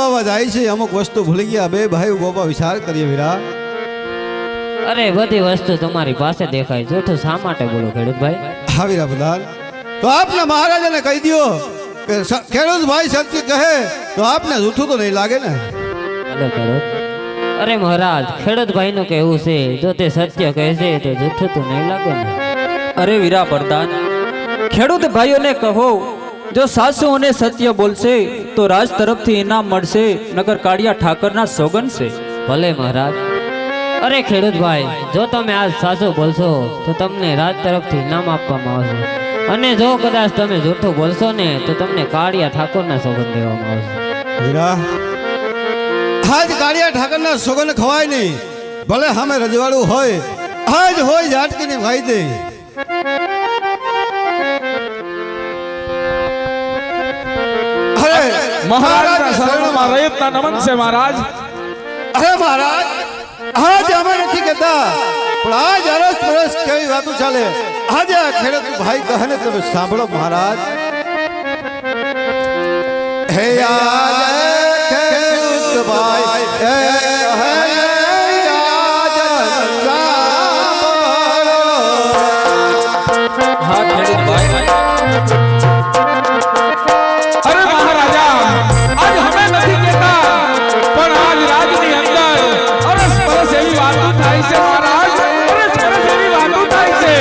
વાવા જાય છે, અમુક વસ્તુ ભૂલી ગયા બે ભાઈ ગોપા વિચાર કરીએ વીરા. અરે બધી વસ્તુ તમારી પાસે દેખાય, જૂઠું શા માટે બોલો ખેડૂતભાઈ? હા વીરા પ્રધાન, તો આપને મહારાજાને કહી દો કે ખેડૂત ભાઈ સત્ય કહે તો આપને જૂઠું તો નહીં લાગે ને? ભલે ખેડૂત. અરે મહારાજ, ખેડૂતભાઈ નું કહેવું છે જો તે સત્ય કહે છે તો જૂઠું તો નહીં લાગે ને? અરે વીરા પ્રધાન, ખેડૂત ભાઈઓને કહો જો સાસુ અને સત્ય બોલશે તો રાજ તરફથી ઇનામ મળશે, નગર કાળિયા ઠાકરના સોગન છે. ભલે મહારાજ. અરે ખેડૂતભાઈ, જો તમે આજ સાચું બોલશો તો તમને રાજ તરફથી ઇનામ આપવામાં આવશે, અને જો કદાચ તમે જૂઠું બોલશો ને તો તમને કાળિયા ઠાકોરના સોગંદ દેવામાં આવશે. વીરા, આજ કાળિયા ઠાકરના સોગન ખવાય નહીં, ભલે સામે રજવાડું હોય, આજ હોય ઝાટકીની ભાઈ દે. મહારાજના શરણમાં રયતના નમન છે મહારાજ. અરે મહારાજ, આજ અમે નથી કહેતા, પણ આજ અરસ પરસ કેવી વાતો ચાલે, આજે આ ખેડૂત ભાઈ કહે ને તમે સાંભળો મહારાજ. હે આજ ખેડૂત ભાઈ હે હા ખેડૂત ભાઈ. અરે મહારાજા, આજ અમે નથી કહેતા, પણ આજ રાજની અંદર અરસ પરસ એવી વાતો થાય છે મહારાજ, અરસ પરસ એવી વાતો થાય છે.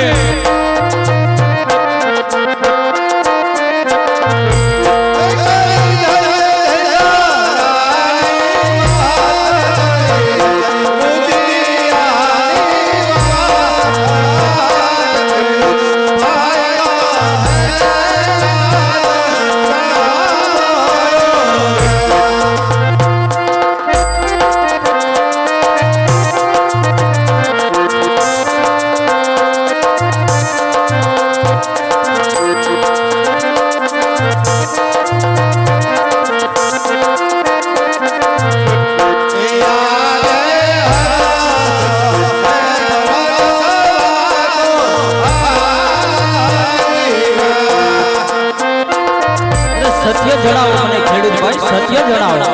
સત્ય જણાવો મને ખેડૂત ભાઈ, સત્ય જણાવો.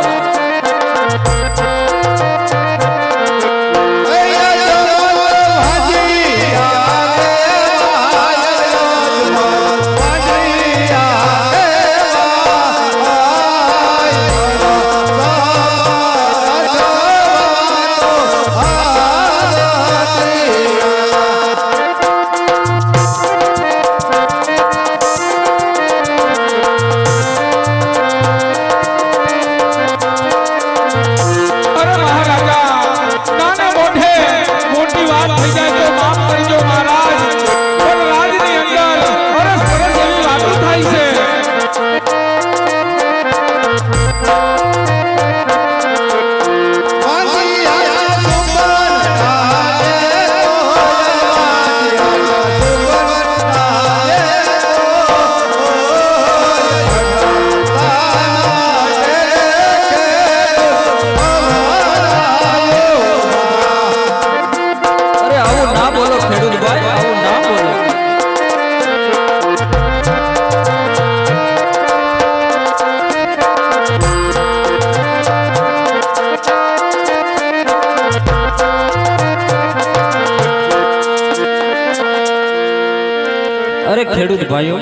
અરે ખેડૂત ભાઈઓ,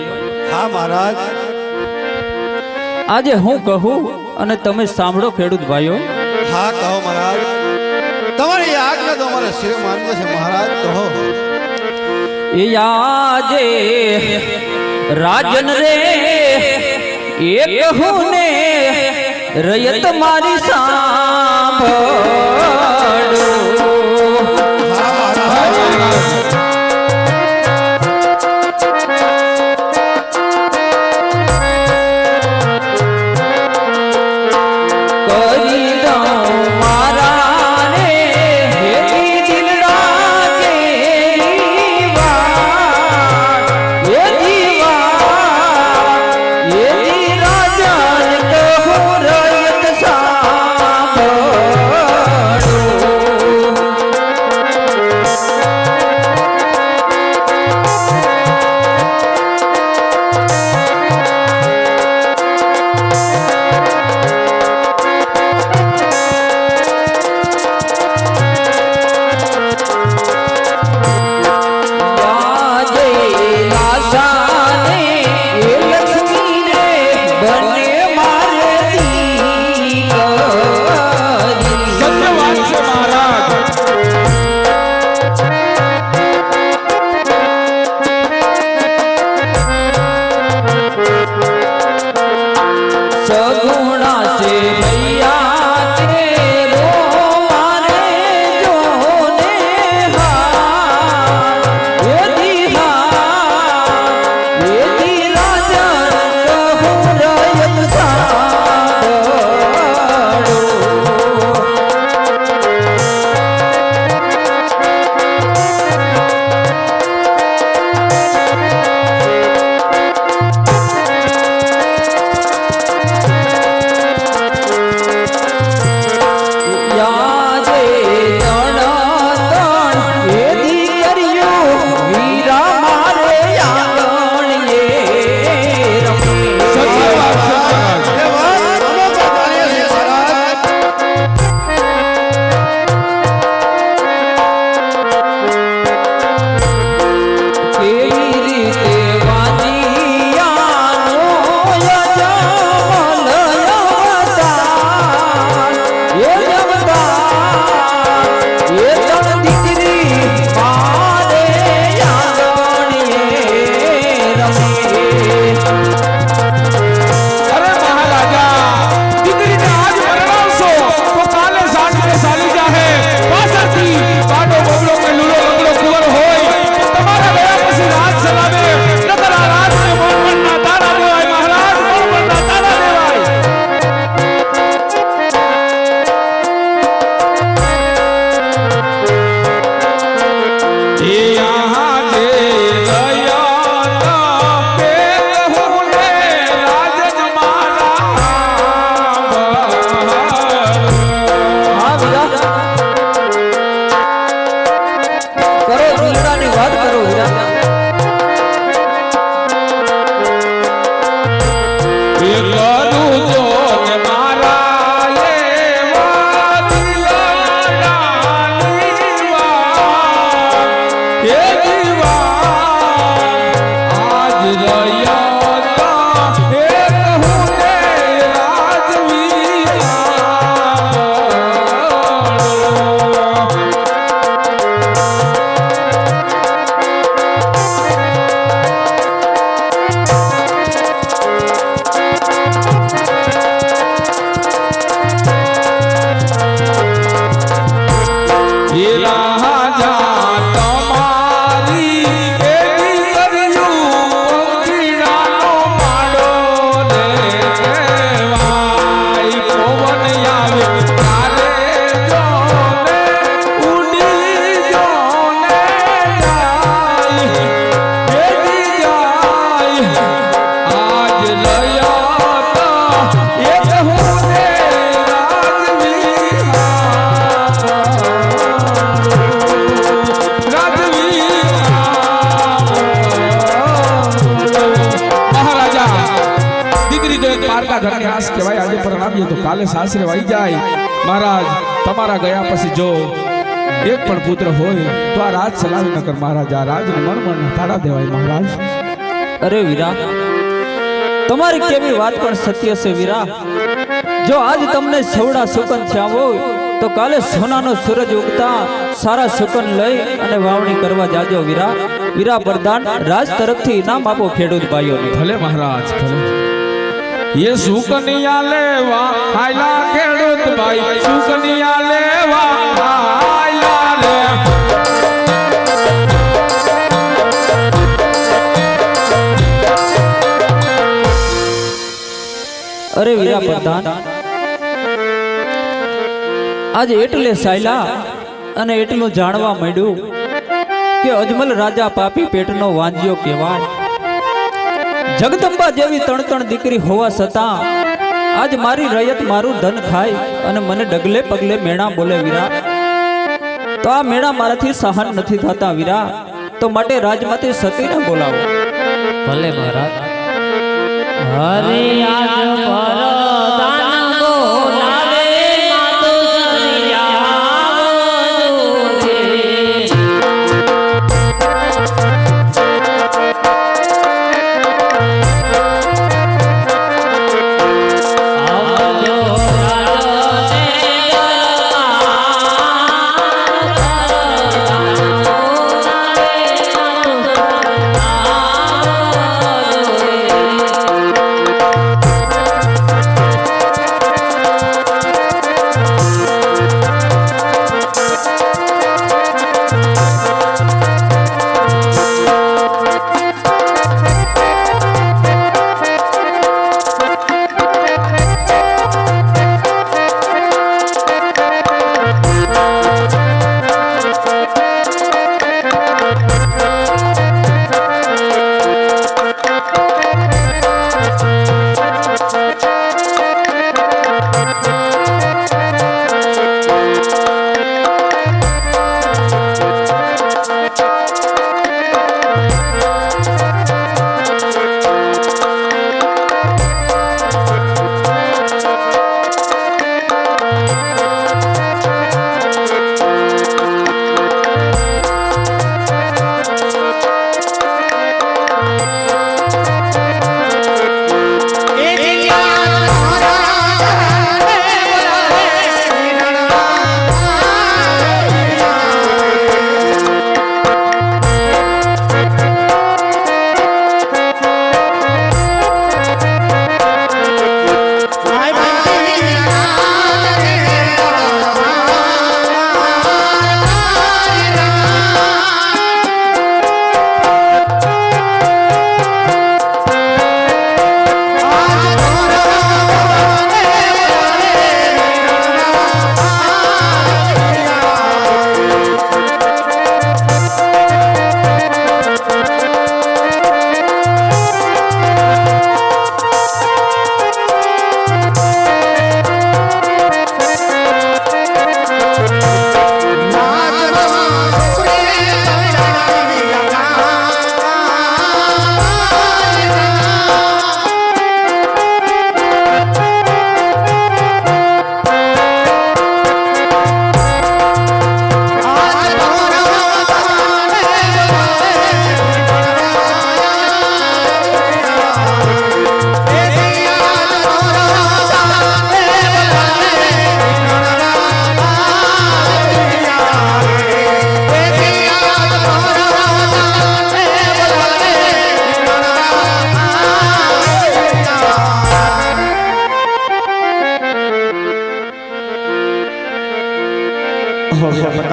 હા મહારાજ. આજે હું કહું અને તમે સાંભળો ખેડૂત ભાઈઓ. હા કહો મહારાજ, તમારી આજ્ઞા તો અમારે શિર માનવો છે મહારાજ, કહો. એ આજે રાજન રે એક હું ને રયત મારી સાંભળો. સાસરે વહી જાય મહારાજ તમારા ગયા પછી જો એક પણ પુત્ર હોય તો આ રાજ ચલાવી ન કર મહારાજ આ રાજને મન મન તાળા દેવાય મહારાજ અરે વીરા તમારી કેવી વાત પણ સત્ય છે વીરા જો આજ તમને સવડા સુકન થયા હોય તો કાલે સોનાનો સૂરજ ઉગતા સારા સુકન લઈ અને વાવણી કરવા જાજો વીરા વીરા પ્રધાન રાજ તરફથી ઇનામ આપો ખેડૂત ભાઈઓને ભલે મહારાજ ભલે ये सुकनिया लेवा हायला खेडूत भाई सुकनिया लेवा हायला रे અરે વીરા પ્રધાન આજે એટલે સાયલા અને એટલું જાણવા મળ્યું કે અજમલ રાજા પાપી પેટનો વાંજ્યો કહેવાય જગદંબા જેવી ત્રણ દીકરી હોવા છતાં આજ મારી રયત મારું ધન ખાય અને મને ડગલે પગલે મેણા બોલે વીરા તો આ મેણા મારાથી સહન નથી થતા વીરા તો માટે રાજમાંથી સતીને બોલાવો ભલે મહારાજ હરે આજ વરદાન બોલાવે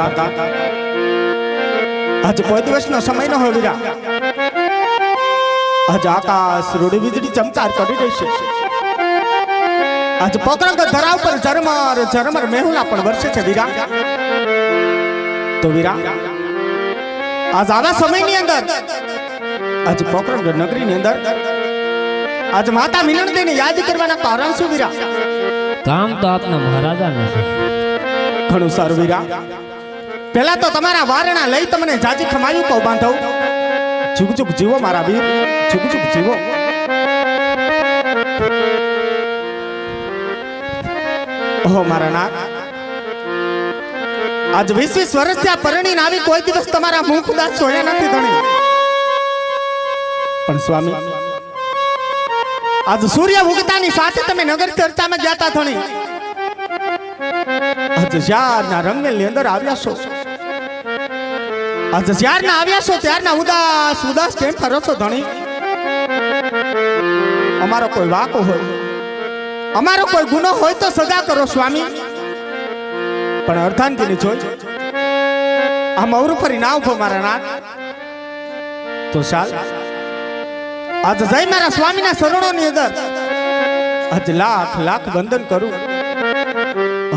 માતુ आज कोई दिवस नो समय न हो वीरा आज आकाश रूडी वीजળી ચમકાર કરી રહી છે आज પોકરંગ ધરાવ પર ઝરમર ઝરમર મેહુલા પણ વરસે છે વીરા તો વીરા आज આવા સમયની અંદર आज પોકરંગ નગરીની અંદર आज માતા મિલણદેને યાદ કરવાના કારણ શું વીરા કામ તો આપના મહારાજાને છે ઘણું સારું વીરા પહેલા તો તમારા વારણા લઈ તમને જાજી ખમાયું કહું બાંધવ જુગ જુગ જીવો મારા વીર જુગ જુગ જીવો ઓહો મારા નાથ, આજ 20 વર્ષ ત્યાં પરણીને આવી કોઈ દિવસ તમારા મુખ ઉદાસ જોયા નથી ધણી. પણ સ્વામી, આજ સૂર્ય ઉગતાની સાથે તમે નગર ચર્ચામાં ગયા હતા ધણી. આજ જ્યારના રંગમેલની અંદર આવ્યા છો, આજ જ્યારના આવ્યા છો ત્યારના ઉદાસ ઉદાસ કેમ ફરો છો ધણી? અમારો કોઈ વાંકો હોય, અમારો કોઈ ગુનો હોય તો સજા કરો સ્વામી. પણ અર્ધાંગીની જોઈ આ મૌર ફરી ના ઉભો મારા નાથ. તો ચાલ આજ જય મારા સ્વામીના શરણોની અંદર આજ લાખ લાખ વંદન કરું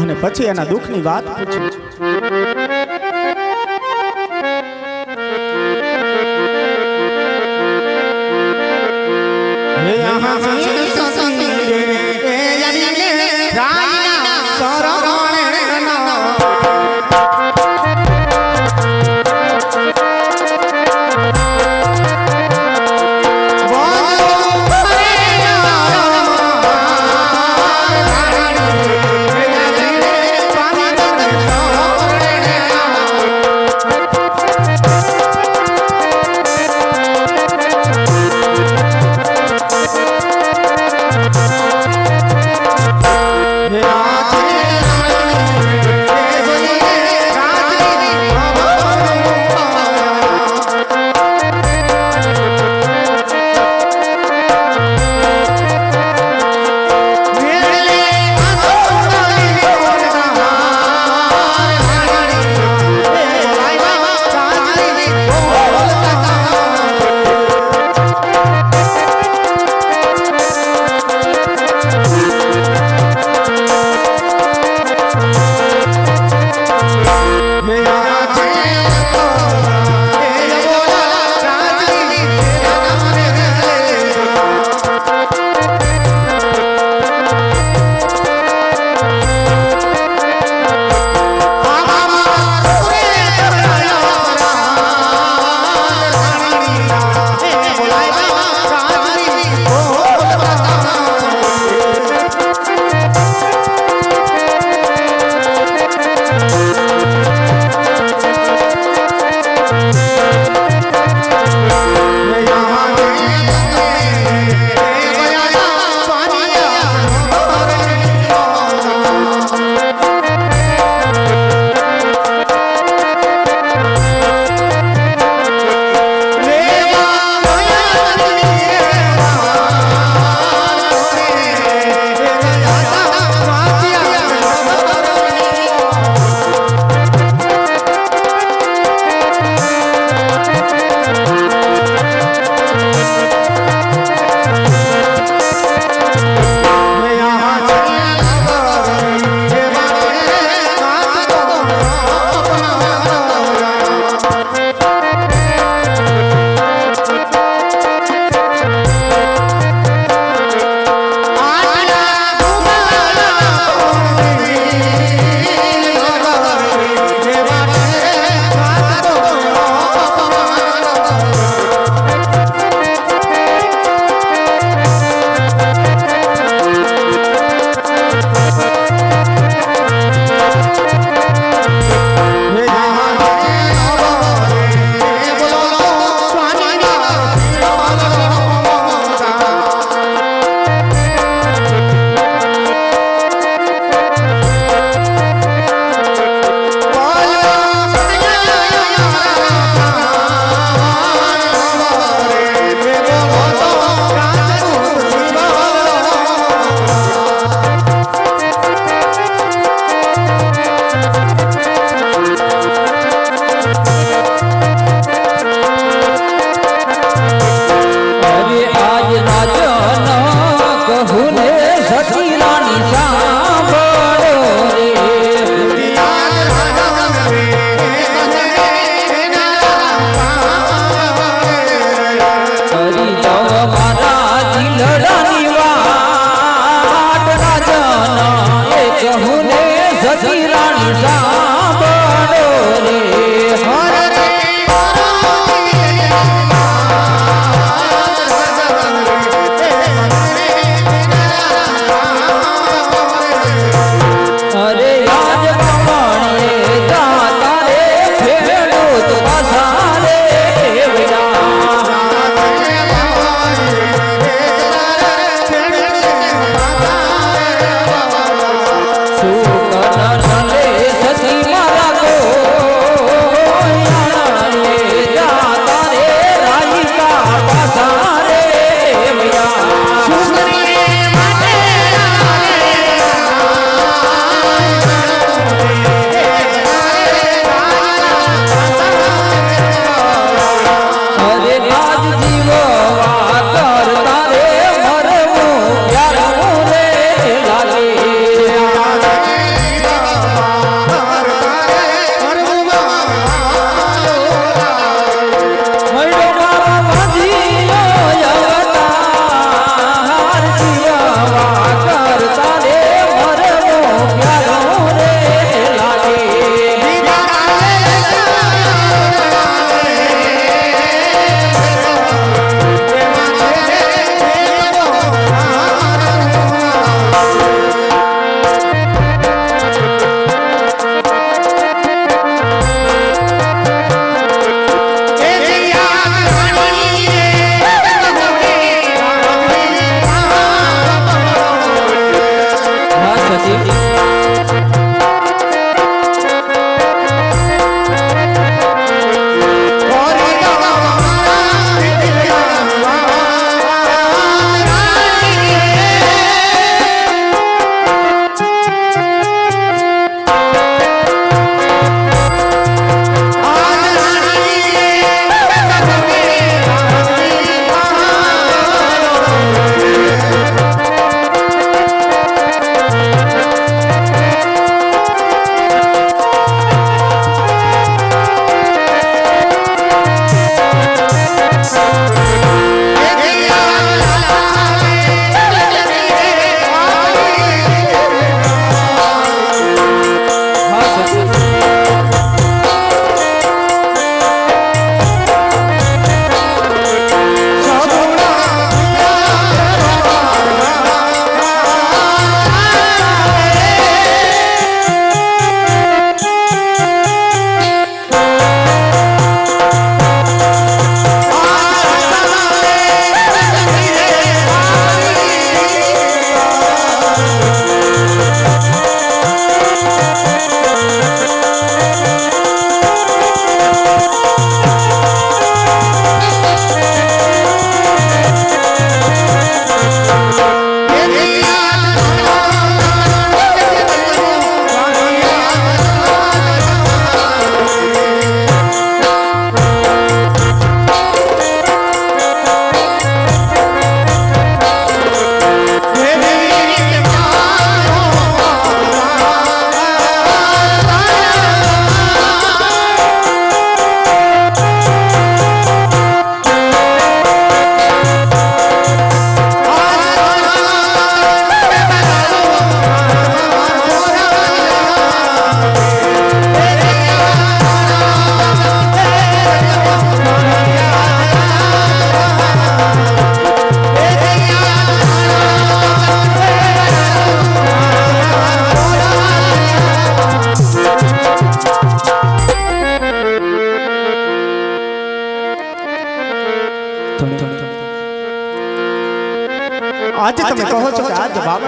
અને પછી એના દુઃખની વાત પૂછું. હે આહા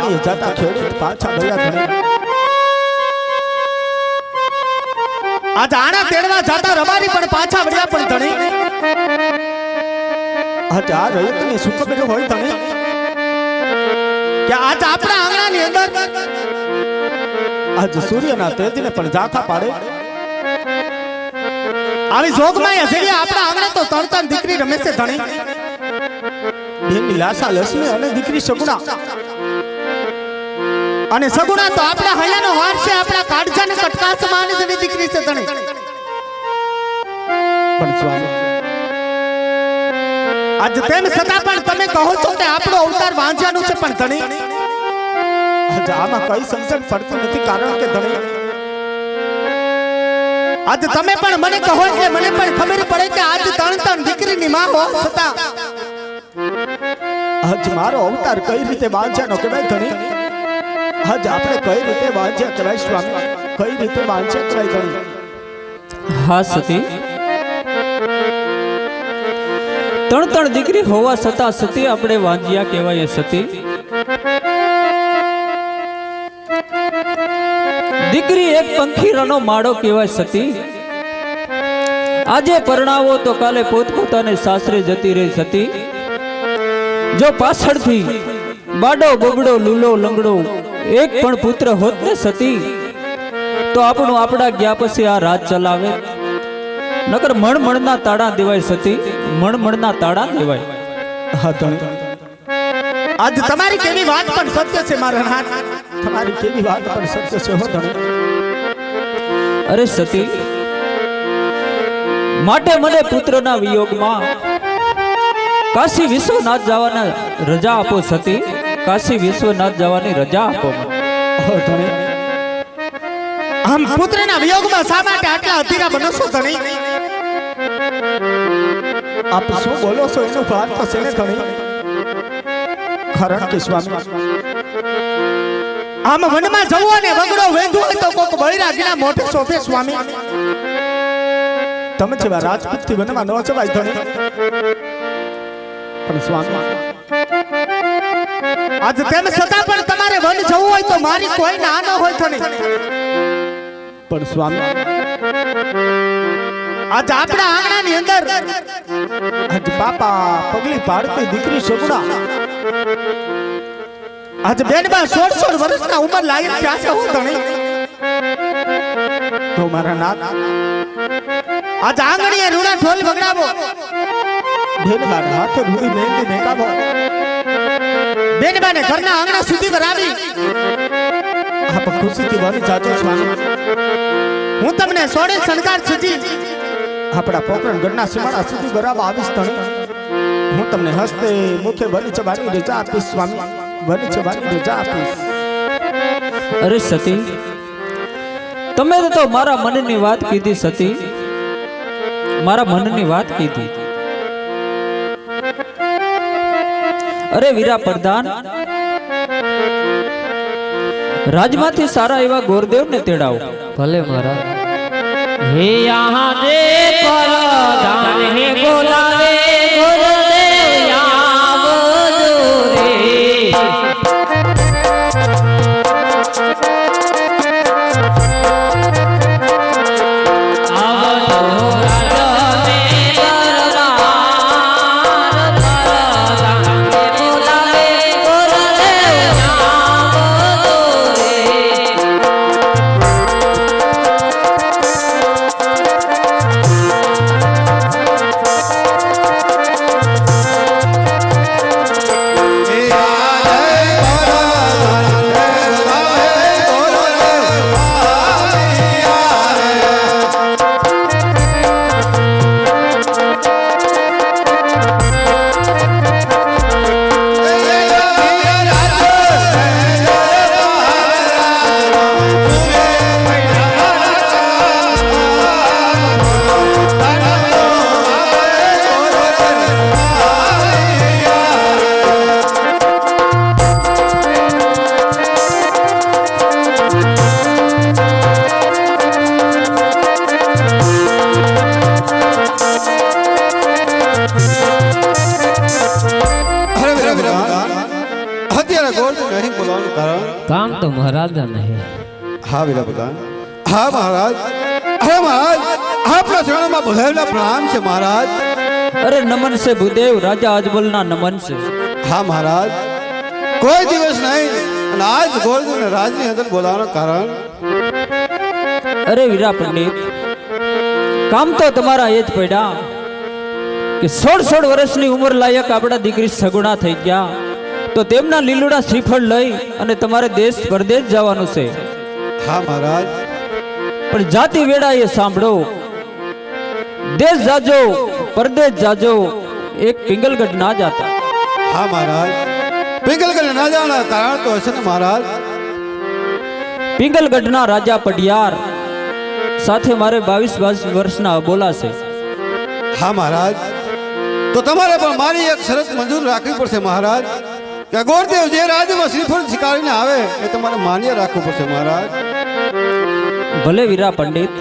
આંગણીએ જતા ખેડૂત પાછા ગયા ધણી આજ આણા તેડવા જતા રબારી પણ પાછા વળ્યા પણ ધણી આજ આ રયતની શું ખબર હોય ધણી કે આજ આપણા આંગણાની અંદર આજ સૂર્યના તેજને પણ ઝાંખા પાડે આવી જોગમાં જેવી આપણા આંગણે તો તરતર દીકરી રમે છે ધણી બેની લાસા લક્ષ્મી અને દીકરી સગુણા અને સગુણા તો આપણા હૈયાનો વાર છે આપણા કાળજાને કટકાસમાં આની જેવી દીકરી છે ધણી પણ સ્વામી આજ તેમ છતાં પણ તમે કહો છો કે આપણો અવતાર વાંચ્યાનું છે પણ ધણી આજ આમાં કઈ સમજણ પડતી નથી કારણ કે ધણી આજ તમે પણ મને કહો એટલે મને પણ ખબર પડે કે આજ ત્રણ દીકરીની માં હો છતાં આજ મારો અવતાર કઈ રીતે વાંચ્યાનો કહેવાય ધણી આજ આપણે કઈ રીતે વાંચ્યા કહેવાય સ્વામી કઈ રીતે વાંચ્યા કહેવાય ધણી હા સતી ત્રણ દીકરી હોવા છતાં સતી આપણે વાંજ્યા કહેવાય સતી દીકરી એક પંખીરાનો માળો કહેવાય સતી આજે પરણાવો તો કાલે પોતપોતાને સાસરે જતી રહી સતી જો પાછળથી બાડો બબડો લૂલો લંગડો એક પણ પુત્ર હોત ને સતી તો આપણું આપણા ગયા પછી આ રાજ ચલાવે નકર મણમણના તાળા દેવાય સતી મણમણના તાળા દેવાય હા ધણી આજ તમારી કેવી વાત પણ સત્ય છે મારા નાથ તમારી કેવી વાત પણ સત્ય છે હો ધણી અરે સતી માટે મને પુત્રના વિયોગમાં કાશી વિશ્વનાથ જવાના રજા આપો સતી કાશી વિશ્વનાથ જવાની રજા આપો હો ધણી આમ પુત્રના વિયોગમાં શા માટે આટલા અધીરા બનો છો ધણી આપ શું બોલો છો એનો ભાર તો છે ને ધણી ખરણ કે સ્વામી આમ વનમાં જવું અને વગડો વેંધું હોય તો કોક બળીરા ગીના મોઢે શોભે સ્વામી તમે જેવા રાજપૂતથી વનમાં ન જવાય ધણી પણ સ્વામી આજ તેમ છતાં પણ તમારે વન જવું હોય તો મારી કોઈ ના ન હોય ધણી પણ સ્વામી આજ આપણા આંગણાની અંદર આજ બાપા પગલી પાડતી દીકરી સગુણા આજ બેનમાં 16 વર્ષના ઉંમર લાયક થયા છે હો ધણી તો મારા નાથ આજ આંગણીએ રૂડા ઢોલ વગડાવો બેનબા હાથે રૂડી મહેંદી મેકાવો બેનબાને ઘરના આંગણા સુધી વરાવી આપ ખુશીથી વળી જાજો સ્વામી હું તમને સોડે શણગાર સજી આપણા પોકરણ ગઢના સીમાડા સુધી બરાબર આવીશ ધણી હું તમને હસ્તે મુખે વળી ચવાની રજા આપીશ સ્વામી વળી ચવાની રજા આપીશ અરે સતી તમે તો મારા મનની વાત કીધી સતી મારા મનની વાત કીધી અરે વીરા પ્રધાન રાજમાંથી સારા એવા ગોરદેવને તેડાવો ભલે મહારાજ હે યહાં દે પરદાન હે બોલાવે ગુરુદેવ આવજો રે રાજા નહીં. હા વીરા પ્રધાન, હા મહારાજ, હા મહારાજ, આપના ચરણોમાં બધાયના પ્રણામ છે મહારાજ. અરે નમન છે ભૂદેવ, રાજા અજમલના નમન છે. હા મહારાજ, કોઈ દિવસ નહીં અને આજ ગોળને રાજની અંદર બોલાવવાનું કારણ અરે વીરા પંડિત, કામ તો તમારા એ જ પડ્યા કે 16 વર્ષની ઉંમર લાયક આપણા દીકરી સગુણા થઈ ગયા, તો તેમના લીલુડા શ્રીફળ લઈ અને તમારે દેશ પરદેશ જવાનું છે. હા મહારાજ, પણ જાતિ વેળા એ સાંભળો, દેશ જાજો પરદેશ જાજો, એક પિંગલગઢ ના જાતા. હા મહારાજ, પિંગલગઢ ના જવાના કારણ તો હશે ને મહારાજ. પિંગલગઢના રાજા પડિયાર સાથે મારે 22 વર્ષના અબોલા છે. હા મહારાજ, તો તમારે પણ મારી એક શરત મંજૂર રાખવી પડશે મહારાજ, કે ગોરદેવ જે રાજ્યમાં શ્રીફળ સ્વીકારીને આવે એ તમારે માન્ય રાખવું પડશે મહારાજ. ભલે વીરા પંડિત.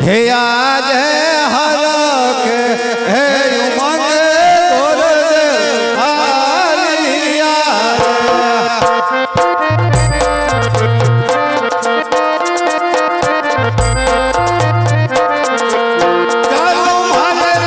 હે આજ હરખ હે ઉમંગ ગોરદેવ આલિયા. ચાલો મારે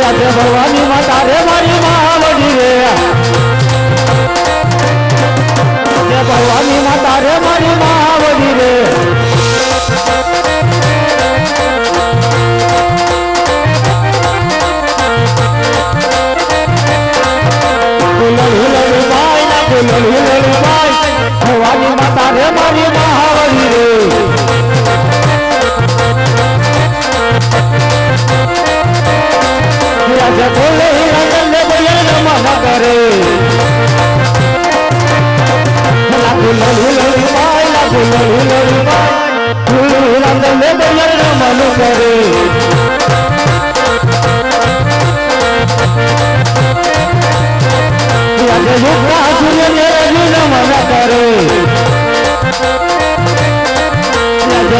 રાજને ભવાની માતા રે મારી મહાવડી રે, ભવાની માતા રે મારી મહાવડી રે. ભવાની માતા રે મારી મહાવડી રે. બોલે હિરણ્ય બયન મન કરે, લાગુ લડી બાઈ, લાગુ લડી બાઈ, હિરણ્ય બયન મન કરે. યુગના સૂર્ય ને રજુ મન કરે,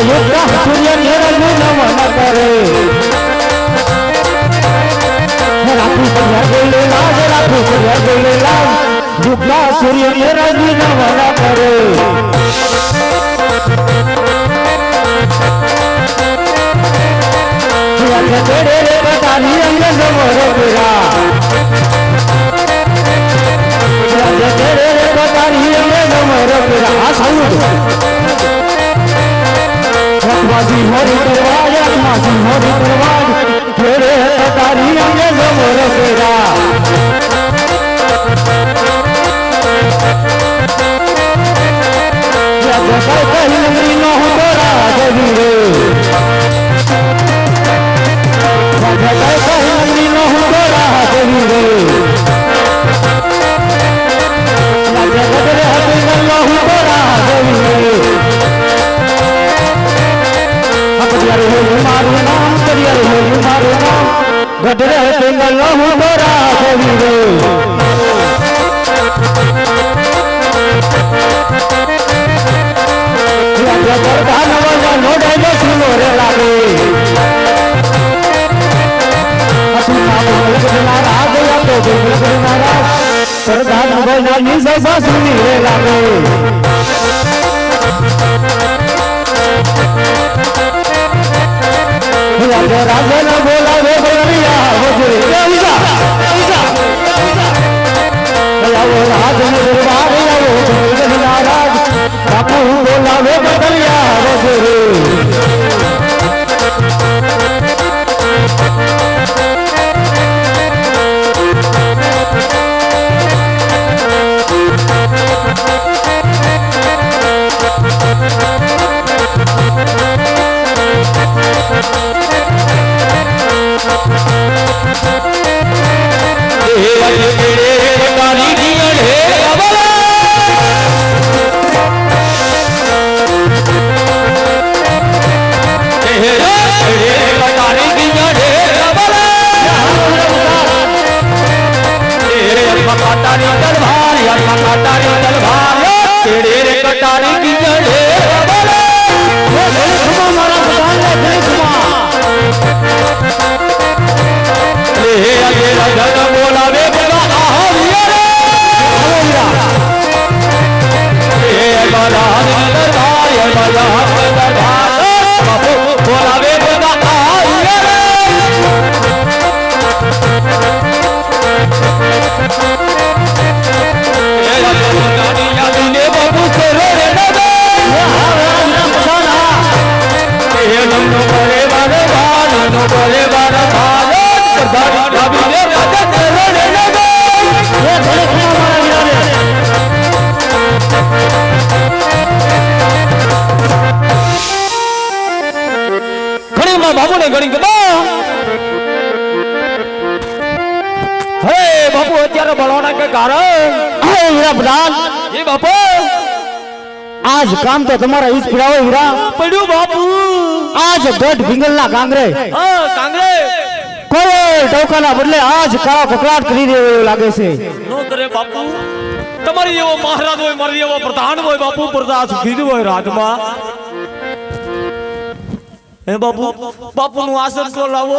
યુગના સૂર્ય ને રજુ મન કરે. યુગના સૂર્ય ને રજુ નમન કરે. રે બતાની અંગ સમર પેરા, રે બતાની અંગ સમર પેરા. આ સાઉન્ડ રખવાજી હોરી કરવાજ, રખવાજી હોરી કરવાજ, રે બતાની અંગ સમર પેરા. કહી નો તોરા જવી રે, કહી નો તોરા જવી રે. નાની સભા સુની રે લાગે રાજા રાજા બોલાવે બળિયા વજરે આવો રાજ દરબાર આવો રાજ બાપુ બોલાવે બળિયા વજરે બાપુને ઘણી ગમા હે બાપુ અત્યારે બોલવાના કે કારણ હે હીરા પ્રધાન એ બાપુ આજ કામ તો તમારા ઈજ પડાવો હીરા પડ્યું બાપુ આજ ગઢ ભીંગલના કાંગરે હા કાંગરે કોઈ ટોકાના બદલે આજ કાળા કકડાટ કરી રહ્યો એવું લાગે છે નો કરે બાપુ તમારી એવો મહારાજ હોય મારી એવો પ્રધાન હોય બાપુ પ્રધાન કીધું હોય રાજમાં હે બાપુ બાપુનું આસન તો લાવો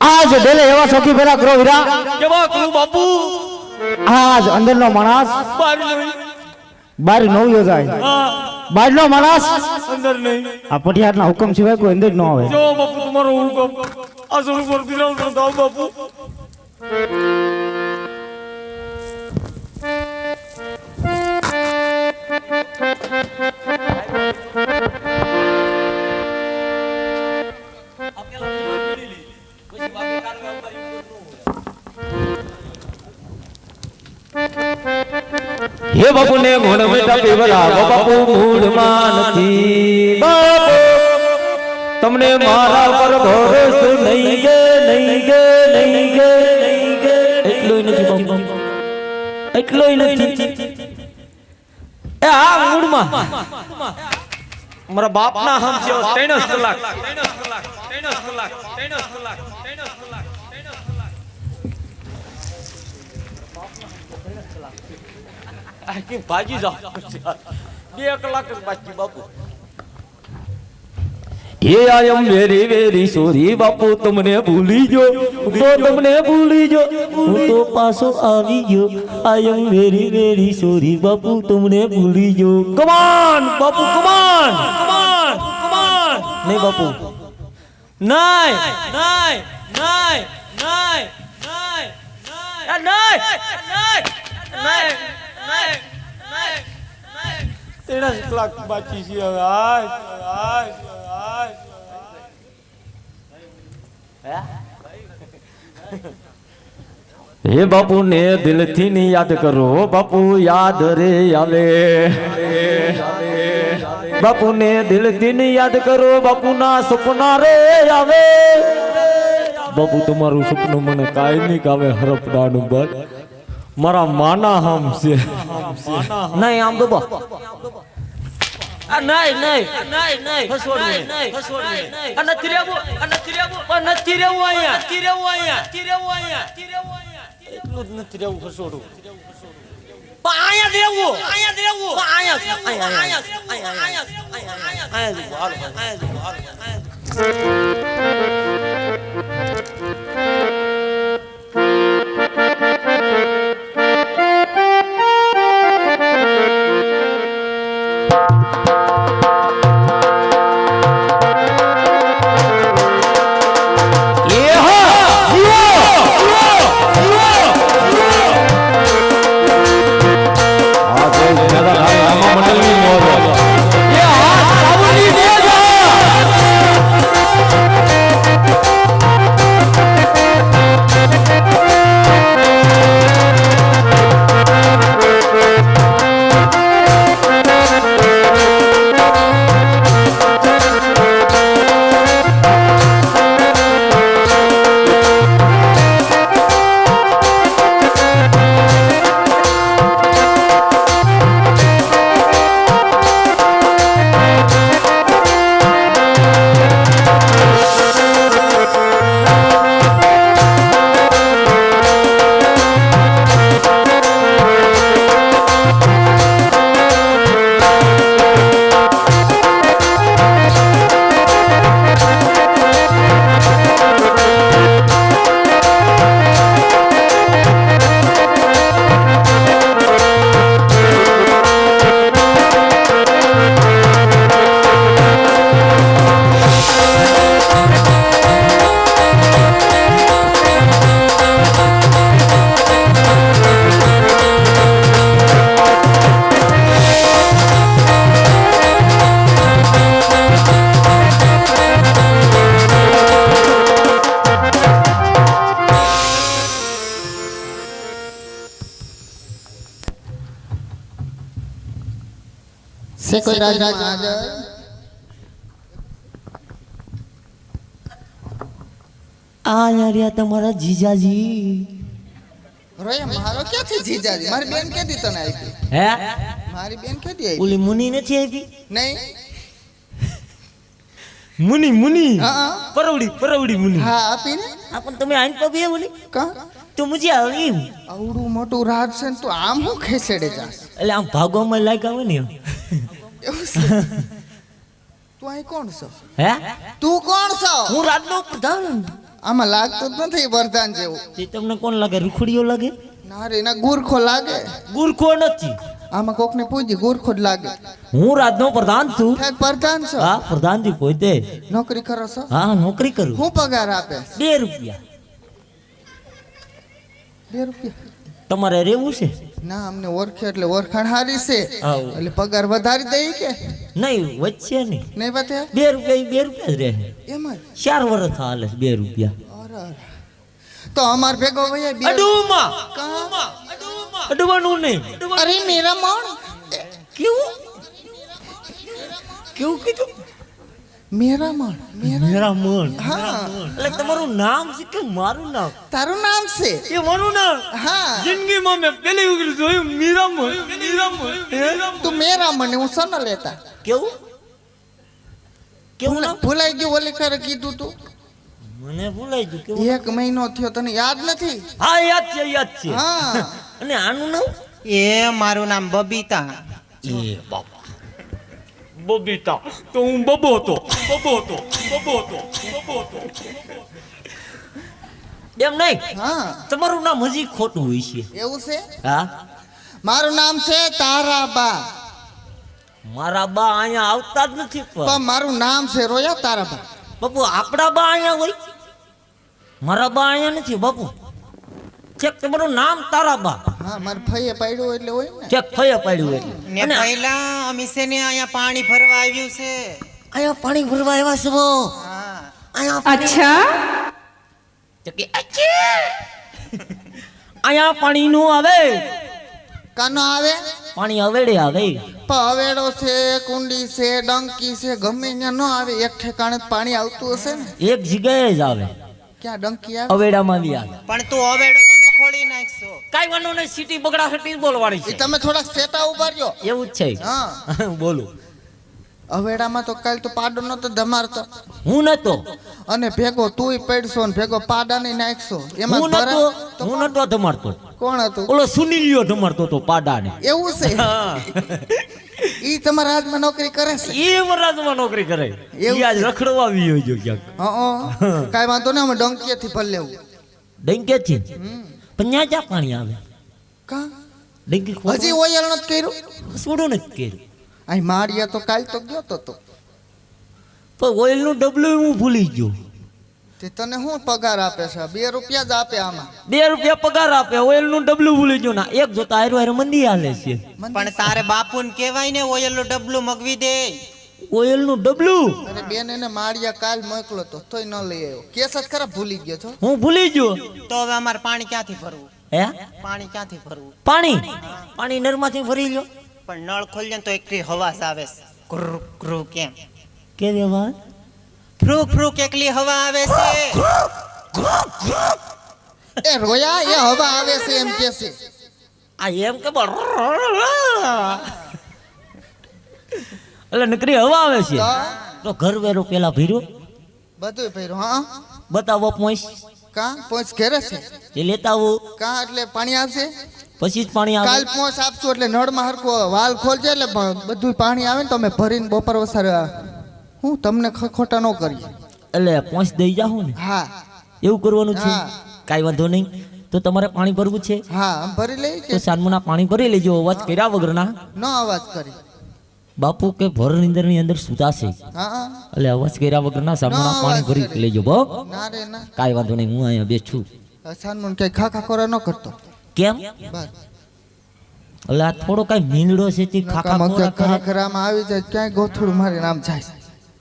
આજ ડેલે એવા સખી ભેરા કરો હીરા કેવા કરું બાપુ આજ અંદરનો માણસ બહાર નો યોજાય બહારનો માણસ અંદર નહીં આ પટિયારના હુકમ સિવાય કોઈ અંદર ન આવે જો બાપુ તમારો હુકમ આસન ઉપર બિરાવ દો બાપુ હે બાપુ ને મોણ બેટા પીવરા બાપુ મૂળમાં નથી બાપુ તમને મારા પર ભરોસો નહીં ગે નહીં ગે નહીં ગે નહીં ગે એટલોય નથી બાપુ એટલોય નથી એ આ મૂળમાં મારા બાપના હમ છે 3 કલાક આખી ભાજી જાવ 2 કલાક જ બાકી બાપુ હે આઈ એમ વેરી વેરી સોરી બાપુ તમને ભૂલી ગયો તો તમને ભૂલી ગયો હું તો પાછો આવી ગયો આઈ એમ વેરી વેરી સોરી બાપુ તમને ભૂલી ગયો કમાન બાપુ કમાન કમાન કમાન નહીં બાપુ નહીં નહીં નહીં નહીં નહીં નહીં નહીં 3 કલાક બાકી છે હવે હે બાપુ ને દિલથી ની યાદ કરો બાપુ યાદ રે આવે બાપુ ને દિલથી ની યાદ કરો બાપુ ના સપના રે આવે બાપુ તમારું સપનું મને કાઈ નહીં કાવે હરપડાનું બસ મારા માના હમ છે નહીં આમ બાબા નહીં નહીં નહીં નહીં ફસોડ નહીં ફસોડ નહીં નથી રહેવું નથી રહેવું નથી રહેવું અહીંયા નથી રહેવું અહીંયા નથી રહેવું અહીંયા એટલું જ નથી રહેવું ફસોડું પણ અહીંયા દેવું અહીંયા દેવું અહીંયા અહીંયા છે કોઈ રાજ આ યાર તમારા જીજાજી રોયા મારો ક્યાંથી જીજાજી મારી બેન કેદી તને આપી હે મારી બેન કેદી આપી ઓલી મુની નથી આવી નહીં મુની મુની હા પરવડી મુની હા આપી ને આ પણ તમે આઈન પબી બોલી કા તો મુજે આવી આવડું મોટું રાજ છે ને તું આમ હું ખેસેડે જાસ એટલે આમ ભાગોમાં લાગ્યા હોય ને એવું છે તું અહીં કોણ છો હે તું કોણ છો હું રાજનો પ્રધાન આમાં લાગતું જ નથી વરદાન જેવું તે તમને કોણ લાગે રૂખડીઓ લાગે ના રે ના ગુરખો લાગે ગુરખો નથી આમાં કોકને પૂછી ગુરખો જ લાગે હું રાજનો પ્રધાન છું સાહેબ પ્રધાન છો હા પ્રધાનજી પોતે નોકરી કરો છો હા નોકરી કરું હું પગાર આપે 2 રૂપિયા 2 રૂપિયા તમારે રહેવું છે ના અમને ઓળખે એટલે ઓળખાણ હારી છે આવ. એટલે પગાર વધારી દઈ કે નહીં વચ્ચે નહીં નહીં બતે 2 રૂપિયા 2 રૂપિયા જ રહે એમ જ 4 વર્ષ હાલે 2 રૂપિયા અરે અરે. તો અમાર ભેગો ભાઈ બે અડુમાં કા અડવાનું નહીં અરે મેરા મોણ કેવું કેવું કીધું મેરા મોણ મેરા મન હા એટલે તમારું નામ છે કે મારું નામ તારું નામ છે એ મારું નામ હા જિંદગીમાં મેં પહેલી વખત જોયું મીરામણ તું મેરા મને હું સન લેતા કેવું કેવું નામ ભૂલાઈ ગયું ઓલી ફેરે કીધું તું મને ભૂલાઈ ગયું કેવું 1 મહિનો થયો તને યાદ નથી હા યાદ છે હા અને આનું નામ એ મારું નામ બબીતા એ બાપા બબીતા તો હું બબો હતો એમ નહીં હા તમારું નામ હજી ખોટું હોય છે એવું છે હા મારું નામ છે તારાબા મારા બા અહીંયા આવતા જ નથી પણ મારું નામ છે રોયા તારાબા બાપુ આપણા બા અહીંયા હોય મારા બા અહીંયા નથી બાપુ ચેક તમારું નામ તારા બા હા મારે ફઈએ પાડ્યું એટલે હોય ને ચેક ફયા પાડ્યું એટલે ને અને પહેલા અમે છે ને અહીંયા પાણી ભરવા આવ્યું છે અહીંયા પાણી ભરવા આવ્યા છો હા અહીંયા અચ્છા અહીંયા પાણી નું આવે કાનો આવે પાણી હવેડે આવે પણ હવેડો છે કુંડી છે ડંકી છે ગમે ત્યાં ન આવે એક ઠેકાણે જ પાણી આવતું હશે ને એક જગ્યાએ જ આવે ક્યાં ડંકી આવે હવેડામાં બી આવે પણ તું હવેડો તો ડખોડી નાખશો કાઈ વાનો ને સિટી બગડા સિટી બોલવાની એ છે તમે થોડાક સેટા ઉભા રહ્યો એવું જ છે હા બોલો હવેડામાં તો કાલ તો પાડો નતો ધમારતો હું નતો અને ભેગો તુંય પડશો ને ભેગો પાડા ને નાખશો એમાં હું ભરા- તો નતો હું નતો ધમારતો કોણ હતું ઓલો સુનિલિયો ધમારતો તો પાડાને એવું છે ઈ તમારા હાથમાં નોકરી કરે છે એ વરાજમાં નોકરી કરે એવું ઈ આજ રખડવા આવી હોય જો ક્યાંક હા કાંઈ વાંધો નહીં અમે ડંકીએથી ભર લેવું ડંકે છે પણ ન્યા ક્યાં પાણી આવે કા ડંકી હજી ઓયલ નથી કર્યું છોડો નથી કર્યું અહીં માળિયા તો કાલ તો ગયો તો પણ ઓઇલ નું ડબલું હું ભૂલી ગયો તે તને શું પગાર આપે છે 2 રૂપિયા જ આપે આમાં 2 રૂપિયા પગાર આપે ઓઇલ નું ડબલું ભૂલી ગયો ના એક જોતા હારો હારો મંદી હાલે છે પણ તારે બાપુને કહેવાય ને ઓયલનું ડબલું મગવી દે ઓઇલ નું ડબલું અરે બેન એને માળિયા કાલ મોકલો તો તોય ન લઈ આવ્યો કેસ જ ખરાબ ભૂલી ગયો છો હું ભૂલી ગયો તો હવે અમારે પાણી ક્યાંથી ભરવું હે પાણી ક્યાંથી ભરવું પાણી નળમાંથી ભરી લો પણ નળ ખોલીએ ને તો એકલી હવાસ આવે છે ક્રુ ક્રુ કેમ કેવી વાત ફ્રૂક ફ્રૂક એકલી હવા આવે છે એ રોયા એ હવા આવે છે એમ કે છે આ એમ કે એટલે નકરી હવા આવે છે તો ઘર વેરો પેલા ભીરો બધું ભર્યું હા બતાવો પોઈસ કા પહોંચ ઘેરે છે એ લેતા આવો કા એટલે પાણી આવશે પછી જ પાણી આવે કાલ પહોંચ આપશું એટલે નળમાં હરખો વાલ ખોલજે એટલે બધું પાણી આવે ને તો અમે ભરીને બપોર વસારે હું તમને ખોટા ન કરી એટલે પહોંચ દઈ જાઉં ને હા એવું કરવાનું છે હા. કાંઈ વાંધો નહીં તો તમારે પાણી ભરવું છે હા આમ ભરી લઈ તો કે સાનમુના પાણી ભરી લેજો અવાજ કર્યા વગરના ન અવાજ કરી બાપુ કે ભર ની અંદર સુતાશે હા હા એટલે અવાજ કર્યા વગરના સાનમુના ના, પાણી અવાજ ભરી કરી. લેજો બો ના રે ના કાંઈ વાંધો નહીં હું અહીંયા બેઠું સાનમુન કઈ ખાખા ખોરા ન કરતો કેમ બસ એટલે આ થોડો કાંઈ મીંડળો છે તે ખાખા ખોરા કરે. ખાખરામાં આવી જાય ક્યાંય ગોથડું મારી નામ જાય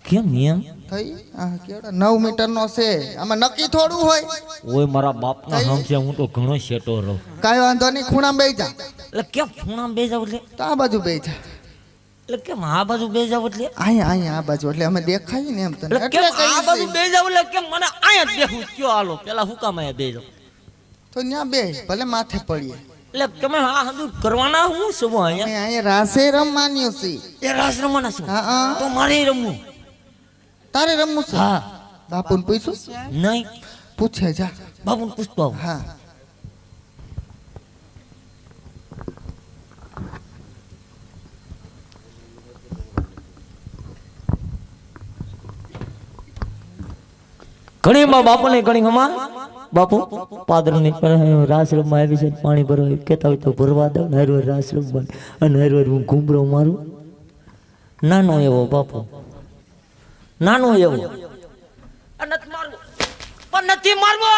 કેમ એમ થઈ આ કેવડા 9 મીટર નો છે આમાં નક્કી થોડું હોય ઓય મારા બાપના નામ છે હું તો ઘણો શેટો રહું કાંઈ વાંધો નહીં ખૂણામાં બેસી જા એટલે કેમ ખૂણામાં બે જાવ એટલે તો આ બાજુ બેસી જા એટલે કેમ આ બાજુ બે જાવ એટલે અહીંયા અહીંયા આ બાજુ એટલે અમે દેખાય ને એમ તને એટલે કેમ એટલે આ બાજુ બે જાવ એટલે કેમ મને અહીંયા જ બેહું કયો હાલો પેલા હું કામ અહીંયા બે જાવ તો ન્યા બે ભલે માથે પડીએ એટલે તમે આ હંદુ કરવાના હું શું અહીંયા અમે અહીંયા રાસે રમવાનું છે એ રાસ રમવાના છું હા હા તો મારે રમવું તારે રમવું છે હા બાપુને પૂછ્યું નહીં પૂછે જા બાબુને પૂછતો આવું હા ઘણી માં બાપુ ને ઘણી હમા બાપુ પાદર ની રાસ રમવા આવી છે પાણી ભરવા કેતા હોય તો ભરવા દઉં હરવાર રાસ રમવા અને હરવાર હું ઘૂમરો મારું નાનો એવો બાપુ નાનો એવો નથી મારવો પણ નથી મારવો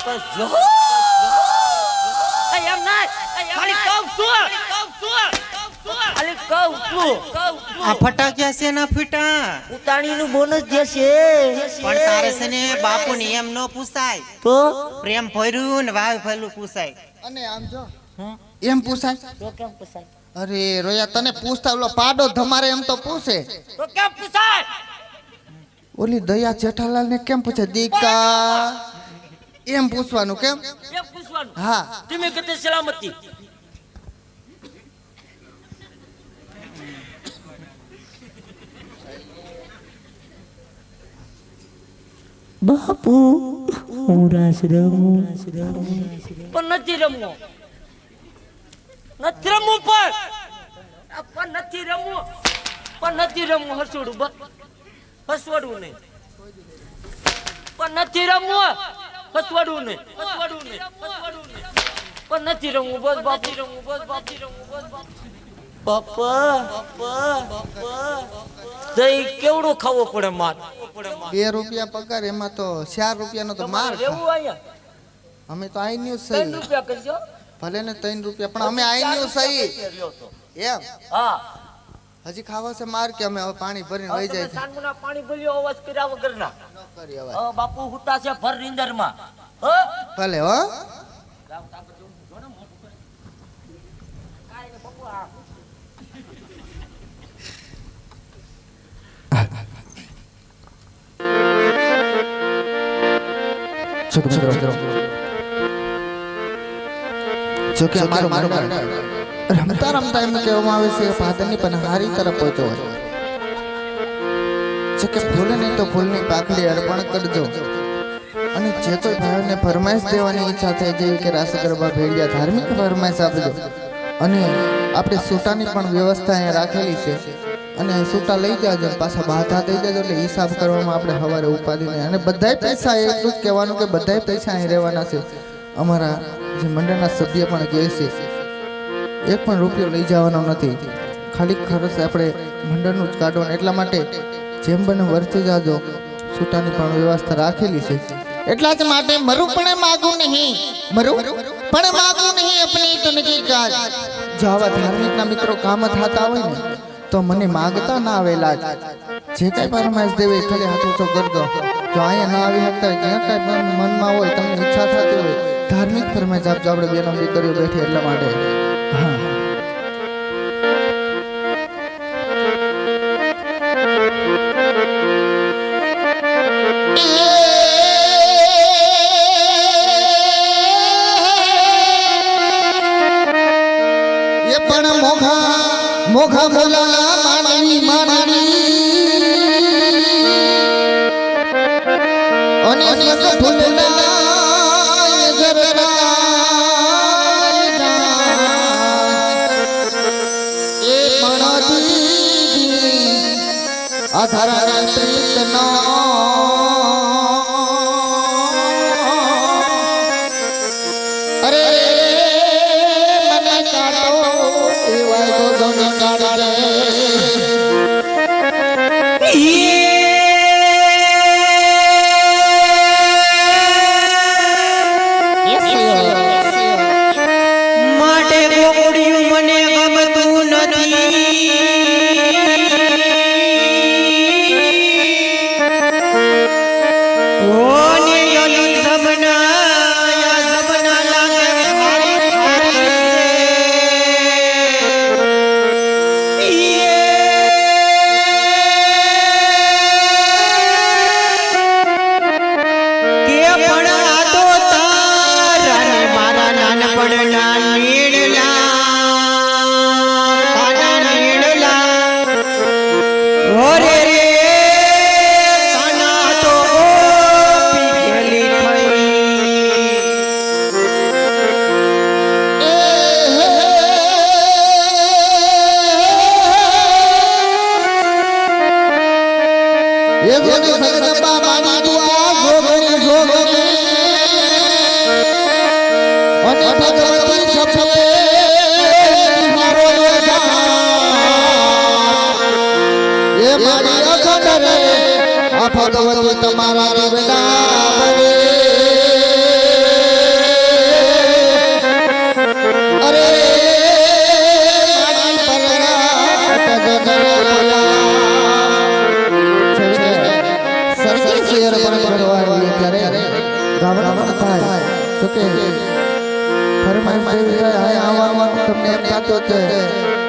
બસ જો એમ નહીં ખાલી કહું છું ખાલી કહું છું આ ફટાક્યા છે ના ફૂટા ઉતાણી નું બોનસ જે છે પણ તારે છે ને બાપુ ને એમ ન પૂછાય તો પ્રેમ ભર્યું ને વાવ ભર્યું પૂછાય અને આમ જો એમ પૂછાય તો કેમ પૂછાય અરે રોયા તને પૂછતા ઓલો પાડો ધમારે એમ તો પૂછે તો કેમ પૂછાય ઓલી દયા જેઠાલાલ ને કેમ પૂછે દીકા એમ પૂછવાનું કેમ કેમ પૂછવાનું હા તમે કતે સલામતી બાપુ હું રાસ રમું પણ નથી રમવું નથી રમવું પણ નથી રમવું પણ નથી રમવું હસવડું હસવડું નહીં પણ નથી રમવું હસવડું નહીં હસવડું નહીં હસવડું નહીં પણ નથી રમવું બસ બાપી રમવું બસ બાપી રમવું બસ બાપા બાપા દહીં કેવડું ખાવો પડે માર ₹2 પગાર એમાં તો ₹4 તો માર રેવું અહીંયા અમે તો આઈ ન્યુ સહી ₹3 કરજો ભલે ને ₹3 પણ અમે આઈ ન્યુ સહી એમ હા હજી ખાવા છે માર કે અમે હવે પાણી ભરીને વહી જાય છે સાનમુના પાણી બોલ્યો અવાજ કર્યા વગરના કરી હવે બાપુ હુતા છે ભર નીંદરમાં ભલે હો જો કે મારો રમતા રમતા એમ કહેવામાં આવે છે પાદરની પણ હારી તરફ પહોંચો જો કે ફૂલ નહીં તો ફૂલની પાકડી અર્પણ કરજો અને જે કોઈ ભાઈને ફરમાઈશ દેવાની ઈચ્છા થાય જેવી કે રાસ ગરબા ભેડિયા ધાર્મિક ફરમાઈશ આપજો અને આપણે સૂટાની પણ વ્યવસ્થા અહીંયા રાખેલી છે અને સૂટા લઈ જાજો પાછા બાધા દઈ જાજો એટલે હિસાબ કરવામાં આપણે સવારે ઉપાડીને અને બધાય પૈસા એટલું જ કહેવાનું કે બધાય પૈસા અહીં રહેવાના છે અમારા જે મંડળના સભ્ય પણ કહે છે એક પણ રૂપિયો લઈ જવાનો નથી ખાલી ખર્ચ આપણે મંડળનું જ કાઢવાનું એટલા માટે જેમ બને વર્તી જાજો સૂટાની પણ વ્યવસ્થા રાખેલી છે એટલા જ માટે મરું પણ માગું નહીં મરું પણ માગું નહીં અપની તનકી કાજ જો આવા ધાર્મિકના મિત્રો કામ થતા હોય ને તો મને માગતા ના આવેલા જે કઈ ફરમાઈશ દેવી ખાલી હાથ ઊંચો કરજો જો અહીંયા ના આવી શકતા હોય ત્યાં કઈ મનમાં હોય તમને ઈચ્છા થતી હોય ધાર્મિક ફરમાઈશ આપજો આપણે બેનો દીકરીઓ બેઠી એટલા માટે હા મોઘા મોલા માનવી અને સસ ફૂલના એ મણદી આધારા પ્રીતના અરે મને કાટો એવા તો દોને કાઢે માટે ગોગડિયું મને ગમતું નથી ઓને યલી સબના લાગે ભગવતી તમારા દીવડા ભરે અરે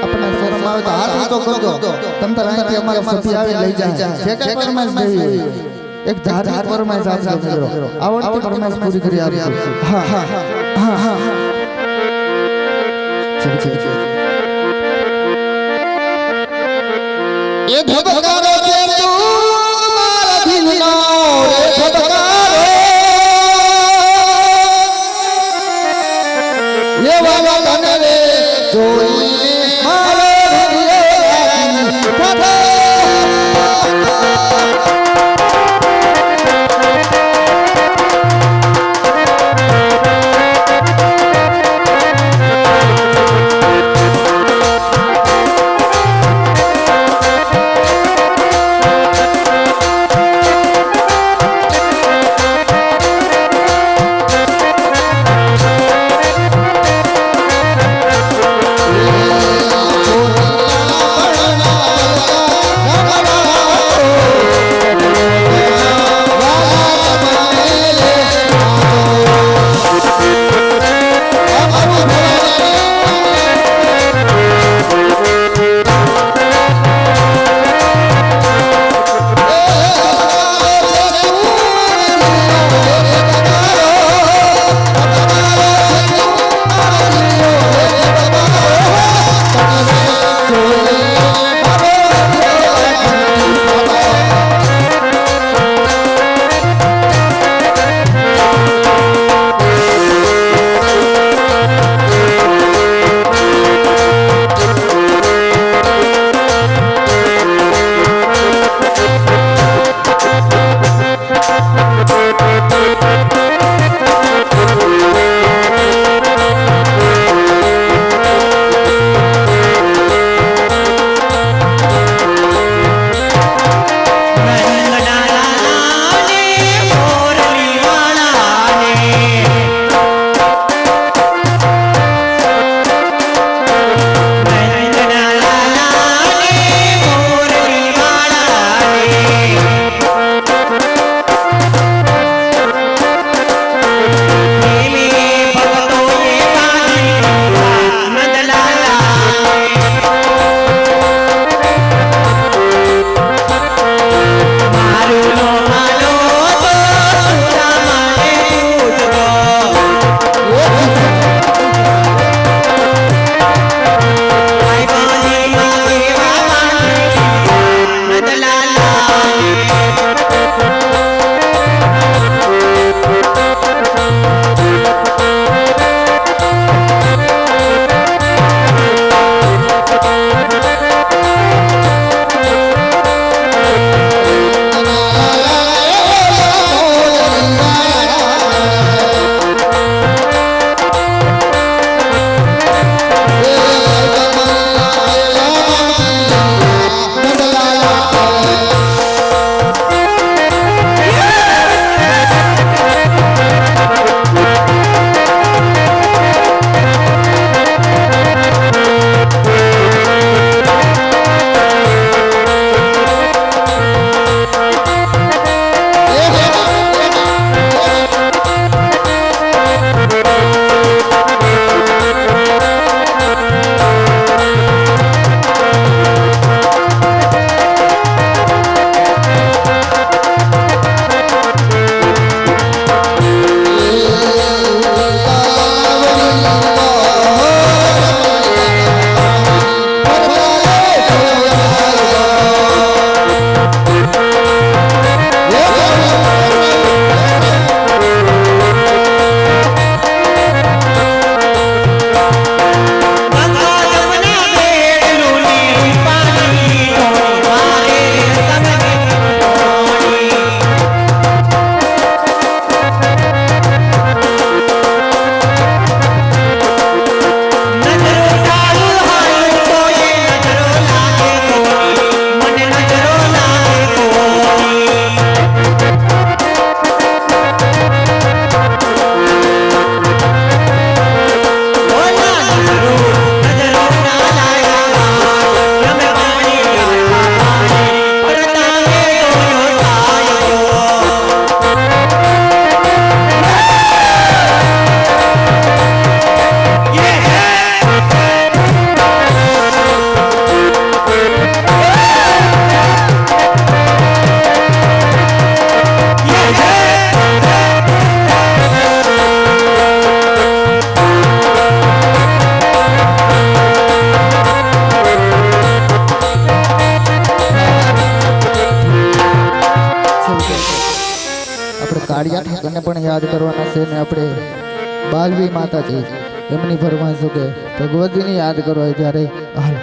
આપણે શરમ આવે તો હાથ ઊંચો કરજો તમ તાર અહીંથી અમારા સભી આવી લઈ જાય છે કે ફરમાઈશ દેવી એક ધાર્મિક ફરમાઈશ આપજો મિત્રો આવડતી ફરમાઈશ પૂરી કરી આપજો હા હા હા હા એ ધબકારો છે તું મારા દિલનો રે ધબકારો એ વાલા તને રે જોઈને મારો હૃદય લાગી યાદ કરવાના છે ને આપણે બાલવી માતાજી એમની ફરમાઈશ કે ભગવતીને યાદ કરો ત્યારે હાલ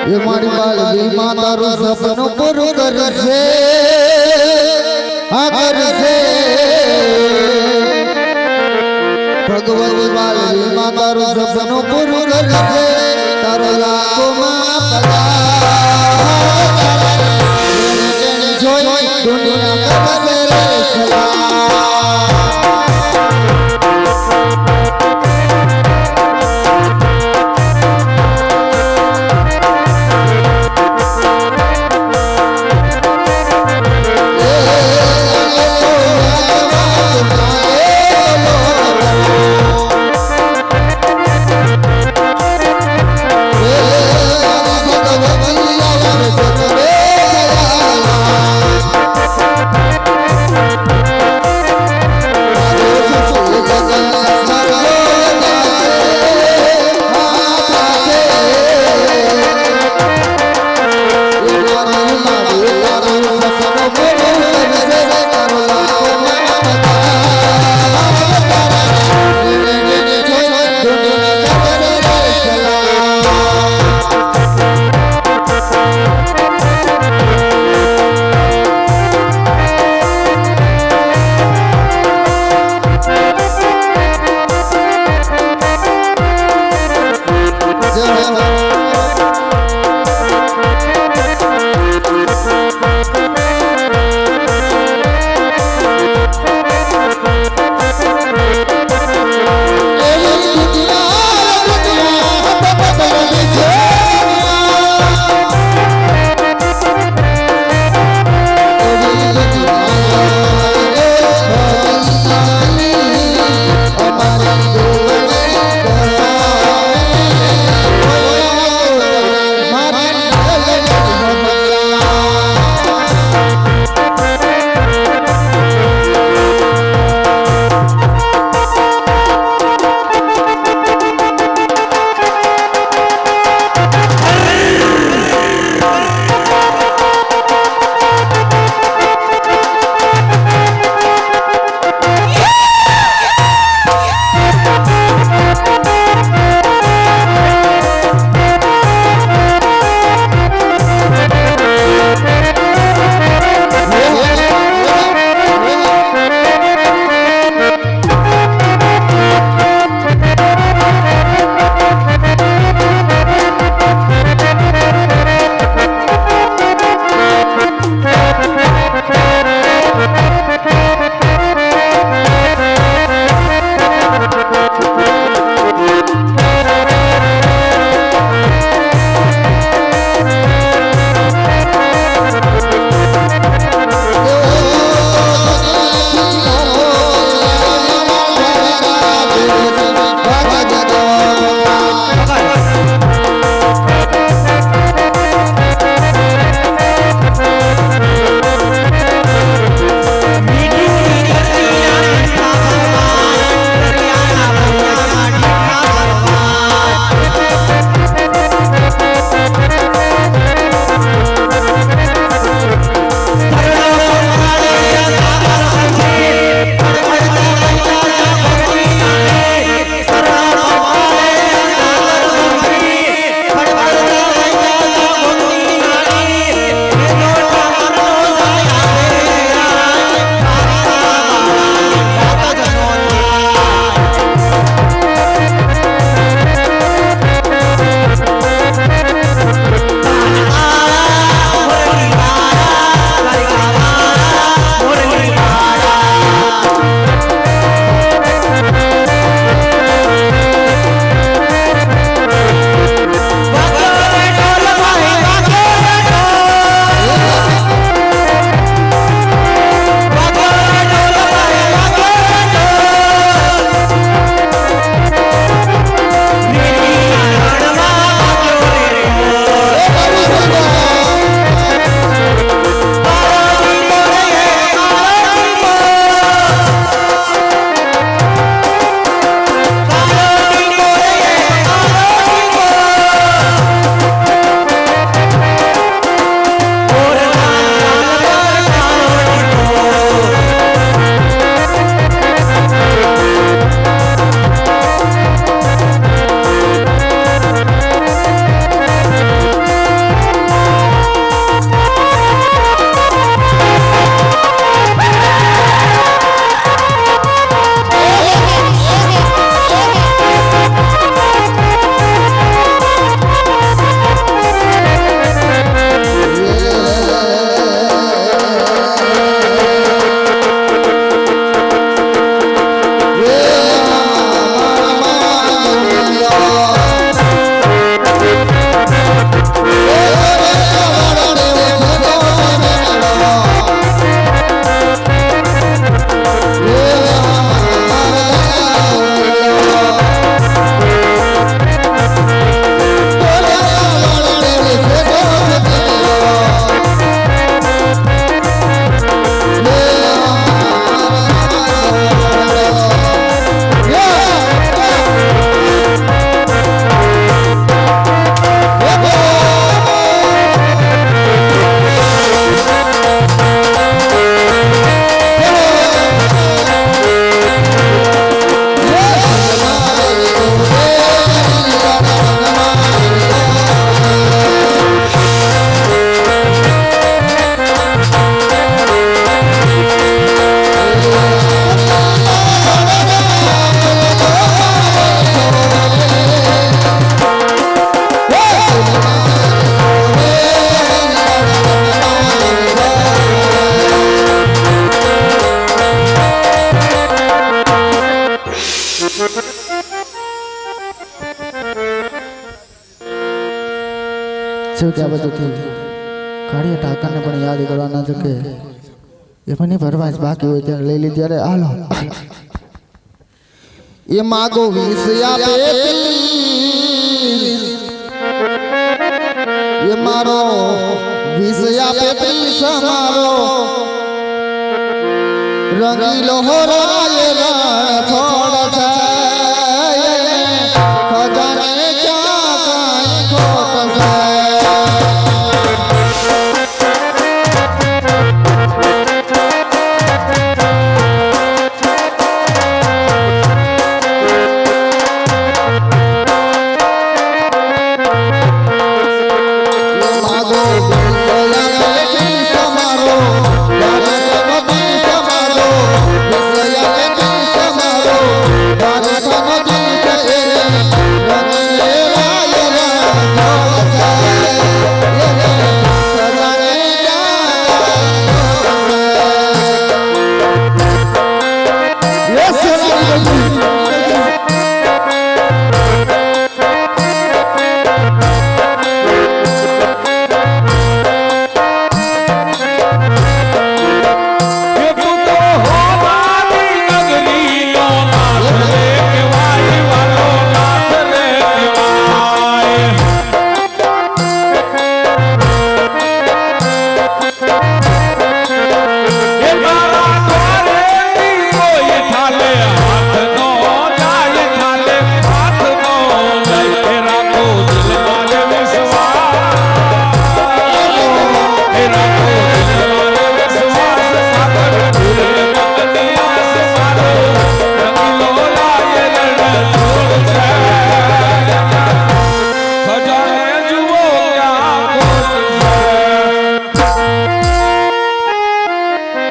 એ મારી બાલવી માતારું સપનું પૂરું કરશે આ કરશે ભગવતી બાલવી માતારું સપનું પૂરું કરશે તારો લાખોમાં પગાર જોઈ દુનિયા કરશે રે સલામ જો કે આ બધું કાળિયા ઠાકરને પણ યાદ કરવાના છે કે એમની ફરમાઈશ બાકી હોય ત્યારે લઈ લીધી. અરે હાલો એ માગો વિષ આપે એ મારો વિષ આપે પીસ મારો રંગીલો રાય